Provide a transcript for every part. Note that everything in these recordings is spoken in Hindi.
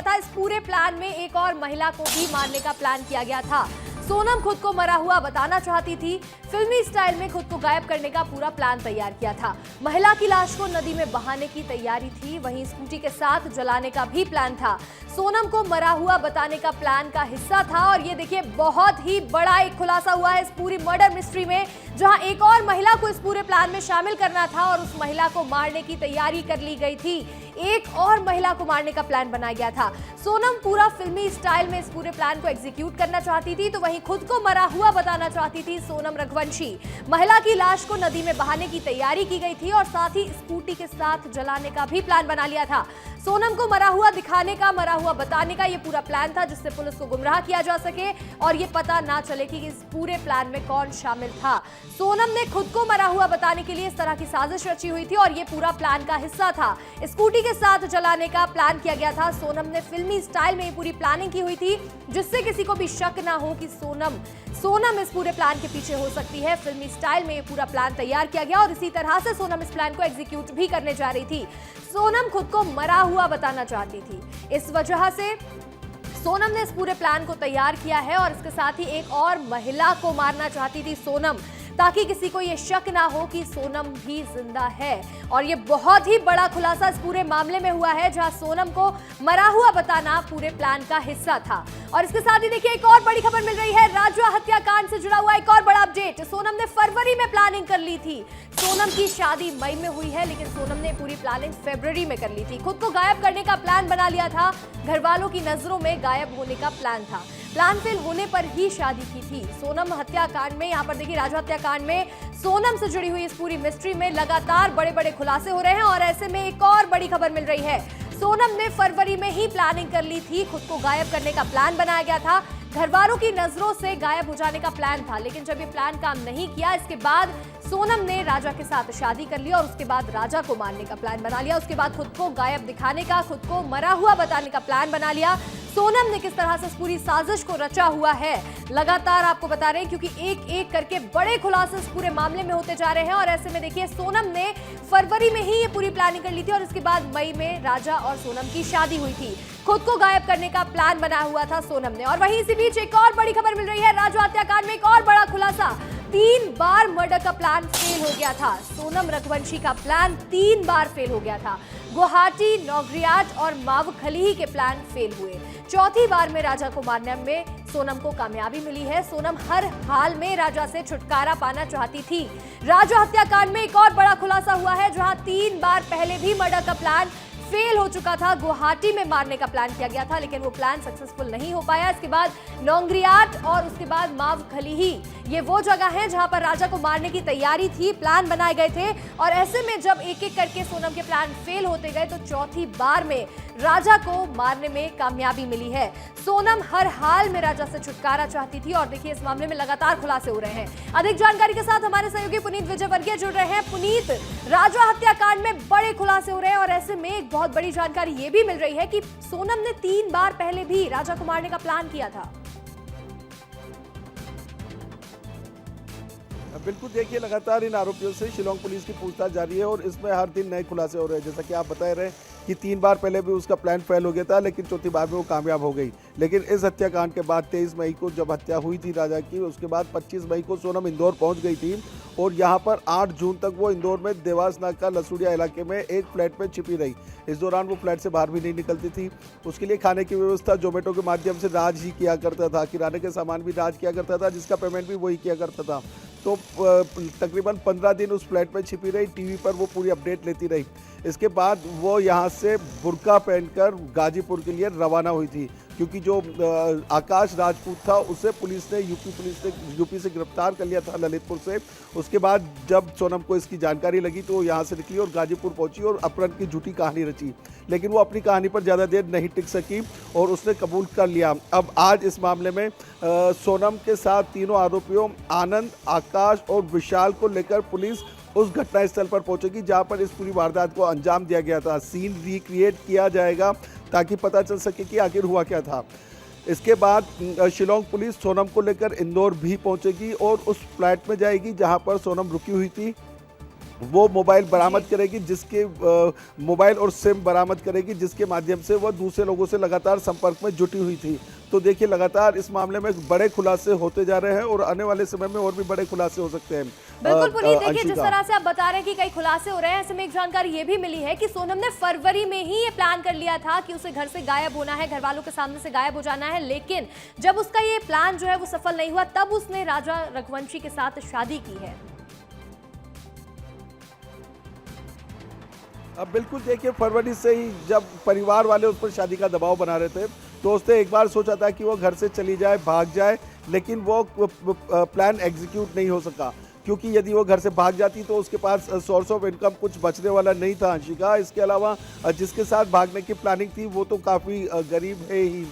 गया था। इस पूरे प्लान में एक और महिला को भी मारने का प्लान किया गया था। सोनम खुद को मरा हुआ बताना चाहती थी। फिल्मी स्टाइल में खुद को गायब करने का पूरा प्लान तैयार किया था। महिला की लाश को नदी में बहाने की तैयारी थी, वहीं स्कूटी के साथ जलाने का भी प्लान था। सोनम को मरा हुआ बताने का प्लान का हिस्सा था। और ये देखिए, बहुत ही बड़ा एक खुलासा हुआ है इस पूरी मर्डर मिस्ट्री में, जहां एक और महिला को इस पूरे प्लान में शामिल करना था और उस महिला को मारने की तैयारी कर ली गई थी। एक और महिला को मारने का प्लान बनाया गया था। सोनम पूरा फिल्मी स्टाइल में इस पूरे प्लान को एग्जीक्यूट करना चाहती थी, तो वहीं खुद को मरा हुआ बताना चाहती थी सोनम रघुवंशी। महिला की लाश को नदी में बहाने की तैयारी की गई थी और साथ ही स्कूटी के साथ जलाने का भी प्लान बना लिया था। सोनम को मरा हुआ दिखाने का, मरा हुआ बताने का ये पूरा प्लान था, जिससे पुलिस को गुमराह किया जा सके और ये पता ना चले कि इस पूरे प्लान में कौन शामिल था। सोनम ने खुद को मरा हुआ बताने के लिए इस तरह की साजिश रची हुई थी और ये पूरा प्लान का हिस्सा था। स्कूटी के साथ जलाने का प्लान किया गया था। सोनम ने फिल्मी स्टाइल में ये पूरी प्लानिंग की हुई थी, जिससे किसी को भी शक ना हो कि सोनम इस पूरे प्लान के पीछे हो सकती है। फिल्मी स्टाइल में ये पूरा प्लान तैयार किया गया और इसी तरह से सोनम इस प्लान को एग्जीक्यूट भी करने जा रही थी। सोनम खुद को मरा हुआ बताना चाहती थी, इस वजह से सोनम ने इस पूरे प्लान को तैयार किया है और इसके साथ ही एक और महिला को मारना चाहती थी सोनम, ताकि किसी को ये शक ना हो कि सोनम भी जिंदा है। और ये बहुत ही बड़ा खुलासा इस पूरे मामले में हुआ है, जहां सोनम को मरा हुआ बताना पूरे प्लान का हिस्सा था। और इसके साथ ही देखिए, एक और बड़ी खबर मिल रही है। राजवा हत्याकांड से जुड़ा हुआ एक और बड़ा अपडेट। सोनम ने फरवरी में प्लानिंग कर ली थी। सोनम की शादी मई में हुई है, लेकिन सोनम ने पूरी प्लानिंग फरवरी में कर ली थी। खुद को गायब करने का प्लान बना लिया था। घर वालों की नजरों में गायब होने का प्लान था। प्लान फेल होने पर ही शादी की थी। सोनम हत्याकांड में, यहाँ पर देखिए, राजवा हत्याकांड में सोनम से जुड़ी हुई इस पूरी मिस्ट्री में लगातार बड़े बड़े खुलासे हो रहे हैं और ऐसे में एक और बड़ी खबर मिल रही है। सोनम ने फरवरी में ही प्लानिंग कर ली थी। खुद को गायब करने का प्लान बनाया गया था। घरवालों की नजरों से गायब हो जाने का प्लान था, लेकिन जब ये प्लान काम नहीं किया, इसके बाद सोनम ने राजा के साथ शादी कर ली और उसके बाद राजा को मारने का प्लान बना लिया। उसके बाद खुद को गायब दिखाने का, खुद को मरा हुआ बताने का प्लान बना लिया। सोनम ने किस तरह से इस पूरी साजिश को रचा हुआ है, लगातार आपको बता रहे हैं, क्योंकि एक एक करके बड़े खुलासे इस पूरे मामले में होते जा रहे हैं। और ऐसे में देखिए, सोनम ने फरवरी में ही ये पूरी प्लानिंग कर ली थी और इसके बाद मई में राजा और सोनम की शादी हुई थी। खुद को गायब करने का प्लान बना हुआ था सोनम ने। और वहीं इसी बीच एक और बड़ी खबर मिल रही है। राजवा हत्याकांड में एक और बड़ा खुलासा। 3 बार मर्डर का प्लान फेल हो गया था। सोनम रघुवंशी का प्लान 3 बार फेल हो गया था। गुवाहाटी, नौगरियाट और मावखलीही के प्लान फेल हुए। चौथी बार में राजा को मारने में सोनम को कामयाबी मिली है। सोनम हर हाल में राजा से छुटकारा पाना चाहती थी। राजवा हत्याकांड में एक और बड़ा खुलासा हुआ है, जहां 3 बार पहले भी मर्डर का प्लान फेल हो चुका था। गुवाहाटी में मारने का प्लान किया गया था, लेकिन वो प्लान सक्सेसफुल नहीं हो पाया। इसके बाद नौगरियाट और उसके बाद मावखलीही, ये वो जगह है जहां पर राजा को मारने की तैयारी थी, प्लान बनाए गए थे। और ऐसे में जब एक एक करके सोनम के प्लान फेल होते गए, तो चौथी बार में राजा को मारने में कामयाबी मिली है। सोनम हर हाल में राजा से छुटकारा चाहती थी और देखिए, इस मामले में लगातार खुलासे हो रहे हैं। अधिक जानकारी के साथ हमारे सहयोगी पुनीत विजयवर्गीय जुड़ रहे हैं। पुनीत, राजवा हत्याकांड में बड़े खुलासे हो रहे हैं और ऐसे में एक बहुत बड़ी जानकारी ये भी मिल रही है कि सोनम ने 3 बार पहले भी राजा को मारने का प्लान किया था। बिल्कुल, देखिए, लगातार इन आरोपियों से शिलोंग पुलिस की पूछताछ जारी है और इसमें हर दिन नए खुलासे हो रहे हैं। जैसा कि आप बता रहे हैं कि 3 बार पहले भी उसका प्लान फेल हो गया था, लेकिन चौथी बार में वो कामयाब हो गई। लेकिन इस हत्याकांड के बाद 23 मई को जब हत्या हुई थी राजा की, उसके बाद 25 मई को सोनम इंदौर पहुंच गई थी और यहां पर 8 जून तक वो इंदौर में देवास नाका लसूड़िया इलाके में एक फ्लैट में छिपी रही। इस दौरान वो फ्लैट से बाहर भी नहीं निकलती थी। उसके लिए खाने की व्यवस्था जोमेटो के माध्यम से राज ही किया करता था। किराने के सामान भी राज किया करता था, जिसका पेमेंट भी वही किया करता था। तो तकरीबन 15 दिन उस फ्लैट में छिपी रही। टीवी पर वो पूरी अपडेट लेती रही। इसके बाद वो यहाँ से बुर्का पहनकर गाजीपुर के लिए रवाना हुई थी, क्योंकि जो आकाश राजपूत था उसे पुलिस ने यूपी से गिरफ्तार कर लिया था, ललितपुर से। उसके बाद जब सोनम को इसकी जानकारी लगी तो वो यहाँ से निकली और गाजीपुर पहुंची और अपहरण की झूठी कहानी रची। लेकिन वो अपनी कहानी पर ज़्यादा देर नहीं टिक सकी और उसने कबूल कर लिया। अब आज इस मामले में सोनम के साथ तीनों आरोपियों आनंद, आकाश और विशाल को लेकर पुलिस उस घटनास्थल पर पहुंचेगी जहां पर इस पूरी वारदात को अंजाम दिया गया था। सीन रिक्रिएट किया जाएगा ताकि पता चल सके कि आखिर हुआ क्या था। इसके बाद शिलोंग पुलिस सोनम को लेकर इंदौर भी पहुंचेगी और उस फ्लैट में जाएगी जहां पर सोनम रुकी हुई थी। वो मोबाइल बरामद करेगी, जिसके मोबाइल और सिम बरामद करेगी, जिसके माध्यम से वह दूसरे लोगों से लगातार संपर्क में जुटी हुई थी। तो देखिए लगातार इस मामले में बड़े खुलासे होते जा रहे हैं और आने वाले समय में और भी बड़े खुलासे हो सकते हैं। बिल्कुल पुनीत, देखिए जिस तरह से आप बता रहे हैं कि कई खुलासे हो रहे हैं, ऐसे में एक जानकारी ये भी मिली है कि सोनम ने फरवरी में ही ये प्लान कर लिया था कि उसे घर से गायब होना है, घर वालों के सामने से गायब हो जाना है। लेकिन जब उसका ये प्लान जो है वो सफल नहीं हुआ, तब उसने राजा रघुवंशी के साथ शादी की है। अब बिल्कुल देखिए, फरवरी से ही जब परिवार वाले उस पर शादी का दबाव बना रहे थे, तो उसने एक बार सोचा था कि वो घर से चली जाए, भाग जाए, लेकिन वो प्लान एग्जीक्यूट नहीं हो सका, क्योंकि यदि वो घर से भाग जाती तो उसके पास सोर्स ऑफ इनकम कुछ बचने वाला नहीं था अंशिका। इसके अलावा जिसके साथ भागने की प्लानिंग थी वो तो काफ़ी गरीब है ही,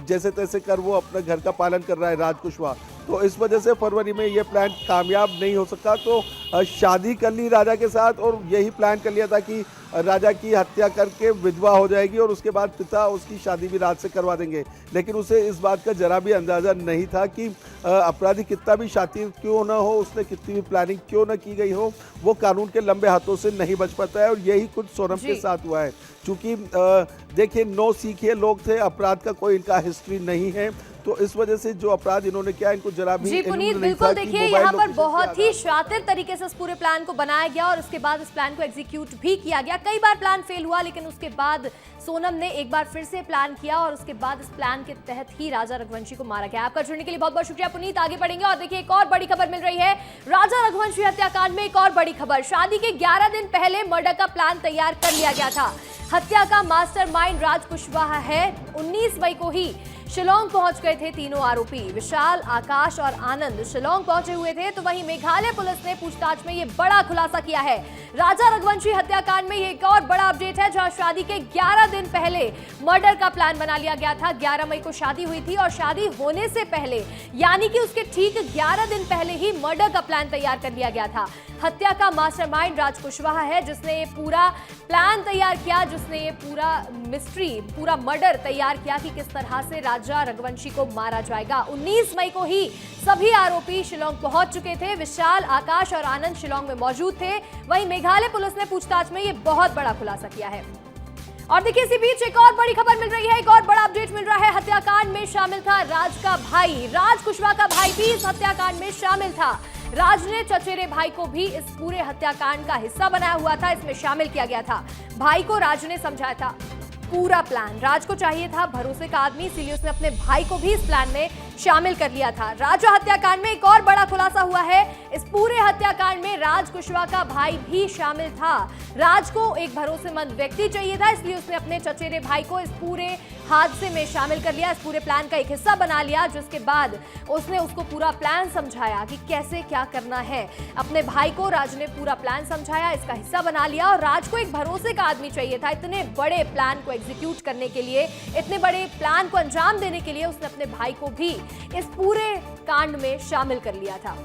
जैसे तैसे कर वो अपने घर का पालन कर रहा है, राज कुशवाहा। तो इस वजह से फरवरी में ये प्लान कामयाब नहीं हो सका, तो शादी कर ली राजा के साथ और यही प्लान कर लिया था कि राजा की हत्या करके विधवा हो जाएगी और उसके बाद पिता उसकी शादी भी राज से करवा देंगे। लेकिन उसे इस बात का जरा भी अंदाज़ा नहीं था कि अपराधी कितना भी शातिर क्यों ना हो, उसने कितनी भी प्लानिंग क्यों ना की गई हो, वो कानून के लंबे हाथों से नहीं बच पाता है। और यही कुछ सोनम के साथ हुआ है। चूँकि देखिए, नौ सीखे लोग थे, अपराध का कोई इनका हिस्ट्री नहीं है, तो इस वजह से जो अपराध इन्होंने किया, इनको जरा भी जी पुनीत, बिल्कुल देखिए यहाँ पर बहुत ही शातिर तरीके से इस पूरे प्लान को बनाया गया और उसके बाद इस प्लान को एग्जीक्यूट भी किया गया। कई बार प्लान फेल हुआ, लेकिन उसके बाद सोनम ने एक बार फिर से प्लान किया और उसके बाद इस प्लान के तहत ही राजा रघुवंशी को मारा गया। आपका जुड़ने के लिए बहुत बहुत शुक्रिया पुनीत। आगे बढ़ेंगे और देखिए एक और बड़ी खबर मिल रही है। राजा रघुवंशी हत्याकांड में एक और बड़ी खबर। शादी के 11 दिन पहले मर्डर का प्लान तैयार कर लिया गया था। हत्या का मास्टरमाइंड राज कुशवाहा है। 19 मई को ही शिलोंग पहुंच गए थे तीनों आरोपी। विशाल, आकाश और आनंद शिलोंग पहुंचे हुए थे। तो वहीं मेघालय पुलिस ने पूछताछ में ये बड़ा खुलासा किया है। राजा रघुवंशी हत्याकांड में ये एक और बड़ा अपडेट है, जहां शादी के 11 दिन पहले मर्डर का प्लान बना लिया गया था। 11 मई को शादी हुई थी और शादी होने से पहले, यानी कि उसके ठीक 11 दिन पहले ही मर्डर का प्लान तैयार कर लिया गया था। हत्या का मास्टरमाइंड राज कुशवाहा है, जिसने ये पूरा प्लान तैयार किया, जिसने ये पूरा मिस्ट्री, पूरा मर्डर तैयार किया कि किस तरह से राजा रघुवंशी को मारा जाएगा। 19 मई को ही सभी आरोपी शिलोंग पहुंच चुके थे। विशाल, आकाश और आनंद शिलोंग में मौजूद थे। वहीं मेघालय पुलिस ने पूछताछ में ये बहुत बड़ा खुलासा किया है। और देखिए इसी बीच एक और बड़ी खबर मिल रही है, एक और बड़ा अपडेट मिल रहा है। हत्याकांड में शामिल था राज का भाई। राज कुशवाहा का भाई भी इस हत्याकांड में शामिल था। राज ने चचेरे भाई को भी इस पूरे हत्याकांड का हिस्सा बनाया हुआ था, इसमें शामिल किया गया था। भाई को राज ने समझाया था पूरा प्लान। राज को चाहिए था भरोसे का आदमी, इसीलिए उसने अपने भाई को भी इस प्लान में शामिल कर लिया था। राजा हत्याकांड में एक और बड़ा खुलासा हुआ है। इस पूरे हत्याकांड में राज कुशवाहा का भाई भी शामिल था। राज को एक भरोसेमंद व्यक्ति चाहिए था, इसलिए उसने अपने चचेरे भाई को इस पूरे हादसे में शामिल कर लिया, इस पूरे प्लान का एक हिस्सा बना लिया। जिसके बाद उसने उसको पूरा प्लान समझाया कि कैसे क्या करना है। अपने भाई को राज ने पूरा प्लान समझाया, इसका हिस्सा बना लिया। और राज को एक भरोसे का आदमी चाहिए था। इतने बड़े प्लान को एग्जीक्यूट करने के लिए, इतने बड़े प्लान को अंजाम देने के लिए उसने अपने भाई को भी इस पूरे कांड में शामिल कर लिया था।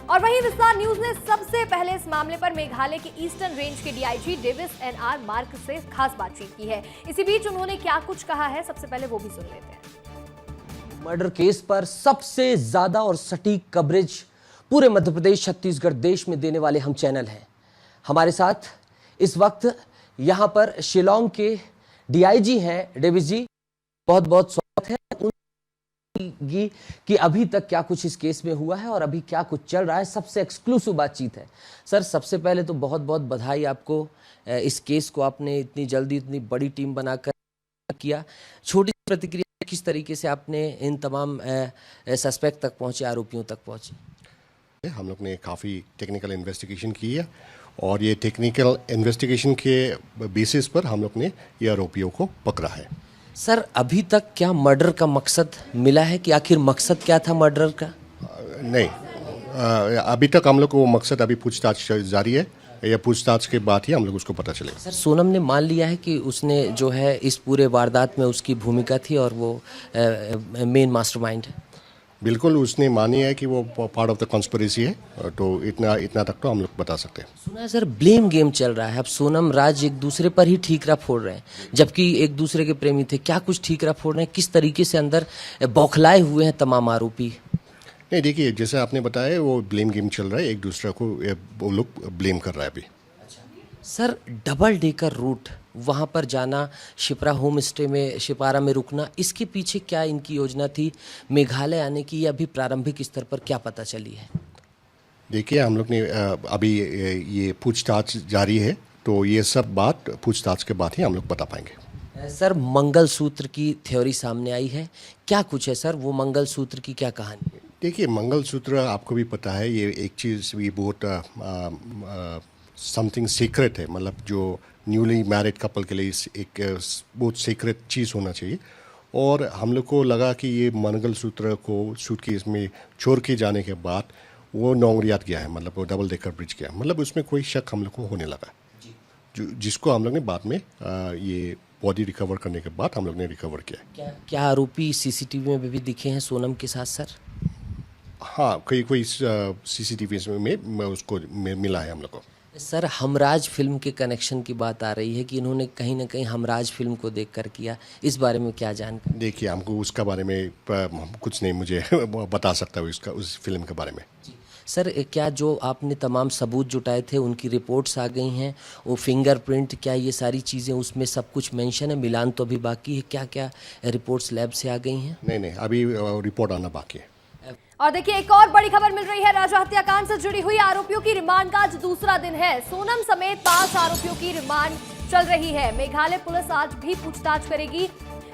और वहीं विस्तार न्यूज ने सबसे पहले इस मामले पर मेघालय के ईस्टर्न रेंज के डीआईजी डेविस एनआर मार्क से खास बातचीत की है। इसी बीच उन्होंने क्या कुछ कहा है, सबसे पहले वो भी सुन लेते हैं। मर्डर केस पर सबसे ज्यादा और सटीक कवरेज पूरे मध्य प्रदेश, छत्तीसगढ़, देश में देने वाले हम चैनल हैं। हमारे साथ इस वक्त यहां पर शिलोंग के डीआईजी हैं डेविस जी, बहुत बहुत स्वागत है कि अभी तक क्या कुछ इस केस में हुआ है और अभी क्या कुछ चल रहा है। सबसे एक्सक्लूसिव बातचीत है। सर, सबसे पहले तो बहुत बहुत बधाई आपको, इस केस को आपने इतनी जल्दी इतनी बड़ी टीम बनाकर किया। छोटी प्रतिक्रिया, किस तरीके से आपने इन तमाम सस्पेक्ट तक पहुंचे, आरोपियों तक पहुंचे? हम लोग ने काफ़ी टेक्निकल इन्वेस्टिगेशन की है और ये टेक्निकल इन्वेस्टिगेशन के बेसिस पर हम लोग ने ये आरोपियों को पकड़ा है। सर, अभी तक क्या मर्डर का मकसद मिला है कि आखिर मकसद क्या था मर्डर का? नहीं, अभी तक हम लोग को वो मकसद, अभी पूछताछ जारी है। या पूछताछ के बाद ही हम लोग उसको पता चलेगा। सर, सोनम ने मान लिया है कि उसने जो है इस पूरे वारदात में उसकी भूमिका थी और वो मेन मास्टरमाइंड है। बिल्कुल, उसने मानी है कि वो पार्ट ऑफ द कॉन्स्पिरेसी है, तो इतना तक तो हम लोग बता सकते हैं। सुना है सर, ब्लेम गेम चल रहा है। अब सोनम, राज एक दूसरे पर ही ठीकरा फोड़ रहे हैं, जबकि एक दूसरे के प्रेमी थे। क्या कुछ ठीकरा फोड़ रहे हैं? किस तरीके से अंदर बौखलाए हुए हैं तमाम आरोपी? नहीं, देखिए जैसे आपने बताया वो ब्लेम गेम चल रहा है, एक दूसरे को वो लोग ब्लेम कर रहा है अभी। सर डबल डेकर रूट वहाँ पर जाना, शिप्रा होम स्टे में शिपारा में रुकना, इसके पीछे क्या इनकी योजना थी? मेघालय आने की या अभी प्रारंभिक स्तर पर क्या पता चली है? देखिए हम लोग ने अभी ये पूछताछ जारी है, तो ये सब बात पूछताछ के बाद ही हम लोग बता पाएंगे। सर मंगलसूत्र की थ्योरी सामने आई है, क्या कुछ है सर वो मंगलसूत्र की क्या कहानी है? देखिए मंगलसूत्र आपको भी पता है, ये एक चीज़ भी बहुत समथिंग सीक्रेट है, मतलब जो न्यूली मैरिड कपल के लिए एक बहुत सीक्रेट चीज़ होना चाहिए। और हम लोग को लगा कि ये मंगलसूत्र को सूटकेस में छोड़ के जाने के बाद वो नौंगरियात गया है, मतलब वो डबल डेकर ब्रिज गया, मतलब उसमें कोई शक हम लोग को होने लगा, जिसको हम लोग ने बाद में ये बॉडी रिकवर करने के बाद हम लोग ने रिकवर किया। क्या आरोपी सीसीटीवी में भी दिखे हैं सोनम के साथ सर? हाँ, कोई सीसीटीवी में उसको मिला है हम लोग को। सर हमराज फिल्म के कनेक्शन की बात आ रही है कि इन्होंने कहीं ना कहीं हमराज फिल्म को देखकर किया, इस बारे में क्या जानकारी? देखिए हमको उसका बारे में कुछ नहीं मुझे बता सकता हूँ उस फिल्म के बारे में। सर क्या जो आपने तमाम सबूत जुटाए थे उनकी रिपोर्ट्स आ गई हैं, वो फिंगरप्रिंट, क्या ये सारी चीज़ें उसमें सब कुछ मेंशन है? मिलान तो अभी बाकी है, क्या क्या रिपोर्ट्स लैब से आ गई हैं? नहीं, अभी रिपोर्ट आना बाकी है। और देखिए एक और बड़ी खबर मिल रही है, राजा हत्याकांड से जुड़ी हुई आरोपियों की रिमांड का आज दूसरा दिन है। सोनम समेत 5 आरोपियों की रिमांड चल रही है। मेघालय पुलिस आज भी पूछताछ करेगी।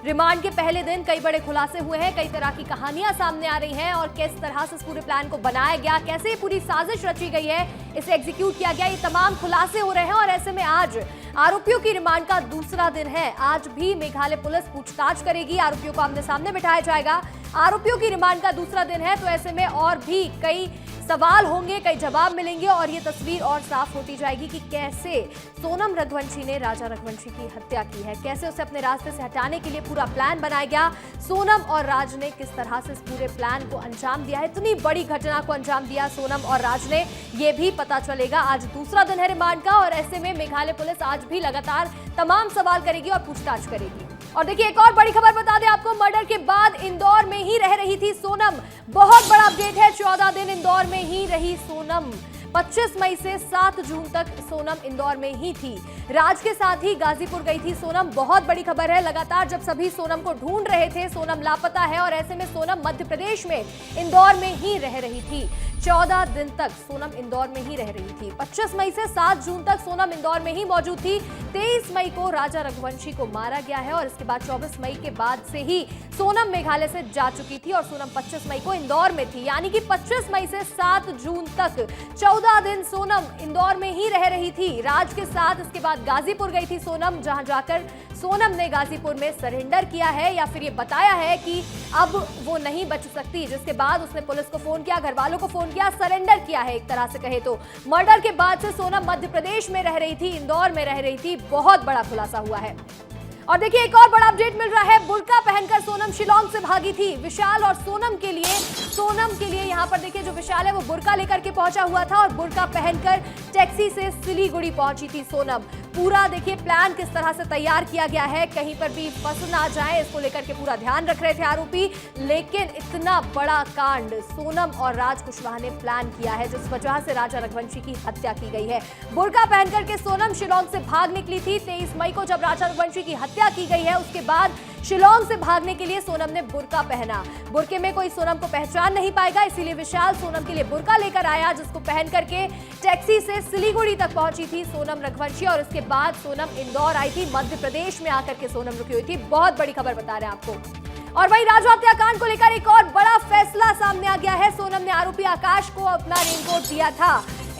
रिमांड के पहले दिन कई बड़े खुलासे हुए हैं, कई तरह की कहानियां सामने आ रही हैं और किस तरह से इस पूरे प्लान को बनाया गया, कैसे ये पूरी साजिश रची गई है, इसे एग्जीक्यूट किया गया, ये तमाम खुलासे हो रहे हैं। और ऐसे में आज आरोपियों की रिमांड का दूसरा दिन है। आज भी मेघालय पुलिस पूछताछ करेगी, आरोपियों को आमने सामने बिठाया जाएगा। आरोपियों की रिमांड का दूसरा दिन है, तो ऐसे में और भी कई सवाल होंगे, कई जवाब मिलेंगे और ये तस्वीर और साफ होती जाएगी कि कैसे सोनम रघुवंशी ने राजा रघुवंशी की हत्या की है, कैसे उसे अपने रास्ते से हटाने के लिए पूरा प्लान बनाया गया। सोनम और राज ने किस तरह से इस पूरे प्लान को अंजाम दिया है, इतनी बड़ी घटना को अंजाम दिया सोनम और राज ने, ये भी पता चलेगा। आज दूसरा दिन है रिमांड का और ऐसे में मेघालय पुलिस आज भी लगातार तमाम सवाल करेगी और पूछताछ करेगी। और देखिए एक और बड़ी खबर बता दें आपको, मर्डर के बाद इंदौर में ही रह रही थी सोनम। बहुत बड़ा अपडेट है, 14 दिन इंदौर में ही रही सोनम। 25 मई से 7 जून तक सोनम इंदौर में ही थी। राज के साथ ही गाजीपुर गई थी सोनम। बहुत बड़ी खबर है, लगातार जब सभी सोनम को ढूंढ रहे थे, सोनम लापता है और ऐसे में सोनम मध्य प्रदेश में इंदौर में ही रह रही थी। 14 दिन तक सोनम इंदौर में ही रह रही थी। 25 मई से 7 जून तक सोनम इंदौर में ही मौजूद थी। 23 मई को राजा रघुवंशी को मारा गया है और इसके बाद 24 मई के बाद से ही सोनम मेघालय से जा चुकी थी और सोनम 25 मई को इंदौर में थी। यानी कि 25 मई से 7 जून तक 14 दिन सोनम इंदौर में ही रह रही थी राज के साथ। इसके बाद गाजीपुर गई थी सोनम, जहां जाकर सोनम ने गाजीपुर में सरेंडर किया है या फिर ये बताया है कि अब वो नहीं बच सकती, जिसके बाद उसने पुलिस को फोन किया, घर वालों को फोन किया, सरेंडर किया है एक तरह से कहे तो। मर्डर के बाद से सोनम मध्य प्रदेश में रह रही थी, इंदौर में रह रही थी। बहुत बड़ा खुलासा हुआ है। और देखिए एक और बड़ा अपडेट मिल रहा है, बुर्का पहनकर सोनम शिलोंग से भागी थी। विशाल और सोनम के लिए यहाँ पर देखिए जो विशाल है वो बुर्का लेकर के पहुंचा हुआ था और बुर्का पहनकर टैक्सी से सिलीगुड़ी पहुंची थी सोनम। पूरा देखिए प्लान किस तरह से तैयार किया गया है, कहीं पर भी फंस ना जाए इसको लेकर के पूरा ध्यान रख रहे थे आरोपी। लेकिन इतना बड़ा कांड सोनम और राज कुशवाहा ने प्लान किया है, जिस वजह से राजा रघुवंशी की हत्या की गई है। बुर्का पहन करके सोनम शिलोंग से भाग निकली थी। 23 मई को जब राजा रघुवंशी की हत्या की गई है, उसके बाद शिलोंग से भागने के लिए सोनम ने बुर्का पहना। बुर्के में कोई सोनम को पहचान नहीं पाएगा, इसीलिए विशाल सोनम के लिए बुर्का लेकर आया, जिसको पहन करके टैक्सी से सिलीगुड़ी तक पहुंची थी सोनम रघुवंशी और उसके बाद सोनम इंदौर आई थी। मध्य प्रदेश में आकर के सोनम रुकी हुई थी। बहुत बड़ी खबर बता रहे हैं आपको। और वहीं राजा हत्याकांड को लेकर एक और बड़ा फैसला सामने आ गया है। सोनम ने आरोपी आकाश को अपना रेनकोट दिया था।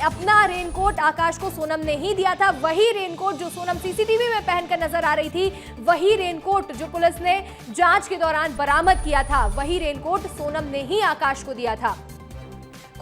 अपना रेनकोट आकाश को सोनम ने ही दिया था। वही रेनकोट जो सोनम सीसीटीवी में पहनकर नजर आ रही थी, वही रेनकोट जो पुलिस ने जांच के दौरान बरामद किया था, वही रेनकोट सोनम ने ही आकाश को दिया था।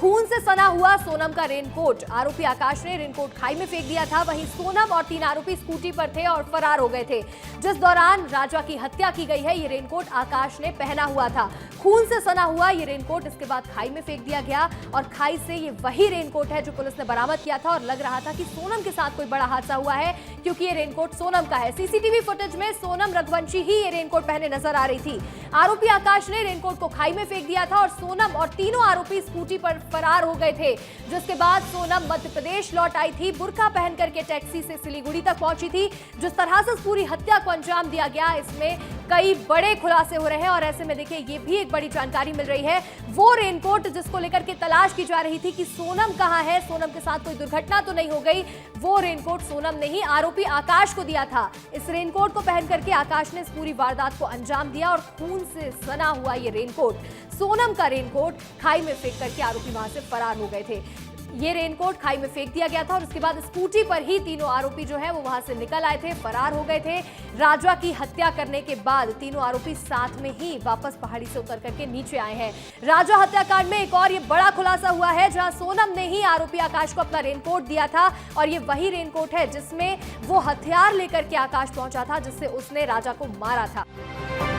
खून से सना हुआ सोनम का रेनकोट, आरोपी आकाश ने रेनकोट खाई में फेंक दिया था। वहीं सोनम और 3 आरोपी स्कूटी पर थे और फरार हो गए थे। जिस दौरान राजा की हत्या की गई है, ये रेनकोट आकाश ने पहना हुआ था। खून से सना हुआ ये रेनकोट इसके बाद खाई में फेंक दिया गया और खाई से ये वही रेनकोट है जो पुलिस ने बरामद किया था और लग रहा था कि सोनम के साथ कोई बड़ा हादसा हुआ है, क्योंकि ये रेनकोट सोनम का है। सीसीटीवी फुटेज में सोनम रघुवंशी ही ये रेनकोट पहने नजर आ रही थी। आरोपी आकाश ने रेनकोट को खाई में फेंक दिया था और सोनम और तीनों आरोपी स्कूटी पर फरार हो गए थे। जिसके बाद सोनम मध्य प्रदेश लौट आई थी, बुर्का पहन करके टैक्सी से सिलीगुड़ी तक पहुंची थी। जिस तरह से पूरी हत्या को अंजाम दिया गया, इसमें कई बड़े खुलासे हो रहे हैं और ऐसे में देखिए ये भी एक बड़ी जानकारी मिल रही है। वो रेनकोट जिसको लेकर के तलाश की जा रही थी कि सोनम कहां है, सोनम के साथ कोई दुर्घटना तो नहीं हो गई, वो रेनकोट सोनम ने ही आरोपी आकाश को दिया था। इस रेनकोट को पहन करके आकाश ने इस पूरी वारदात को अंजाम दिया और खून से सना हुआ ये रेनकोट, सोनम का रेनकोट, खाई में फेंक करके आरोपी वहां से फरार हो गए थे। ये रेनकोट खाई में फेंक दिया गया था और उसके बाद स्कूटी पर ही तीनों आरोपी जो है वो वहां से निकल आए थे, फरार हो गए थे। राजा की हत्या करने के बाद तीनों आरोपी साथ में ही वापस पहाड़ी से उतर करके नीचे आए हैं। राजा हत्याकांड में एक और ये बड़ा खुलासा हुआ है, जहां सोनम ने ही आरोपी आकाश को अपना रेनकोट दिया था और ये वही रेनकोट है जिसमें वो हथियार लेकर के आकाश पहुंचा था, जिससे उसने राजा को मारा था।